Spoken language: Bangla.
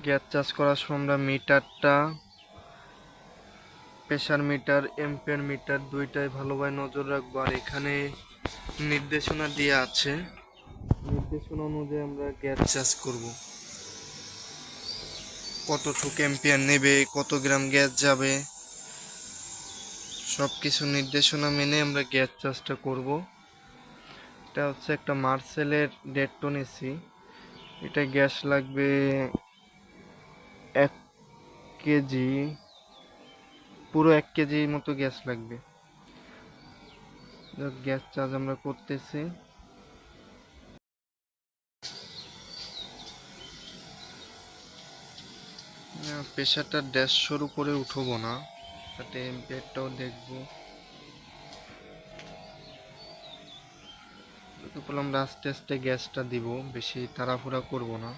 গ্যাস চার্জ করার সময় আমরা মিটারটা, প্রেসার মিটার, এম্পিয়ার মিটার দুইটাই ভালোভাবে নজর রাখবো। আর এখানে নির্দেশনা দেওয়া আছে, নির্দেশনা অনুযায়ী আমরা গ্যাস চার্জ করব। কতটুকু এম্পিয়ার নেবে, কত গ্রাম গ্যাস যাবে, সব কিছু নির্দেশনা মেনে আমরা গ্যাস চার্জটা করব। এটা হচ্ছে একটা মার্সেলের 1.5 টন এসি। এটা গ্যাস লাগবে 1 কেজি, পুরো 1 কেজি মতো গ্যাস লাগবে। গ্যাস চার্জ আমরা করতেছি। প্রেশারটা 150 করে উঠবো না, সাথে এম্পিয়ারটাও দেখবো। আমরা আস্তে আস্তে গ্যাসটা দিব, বেশি তাড়াহুড়া করব না।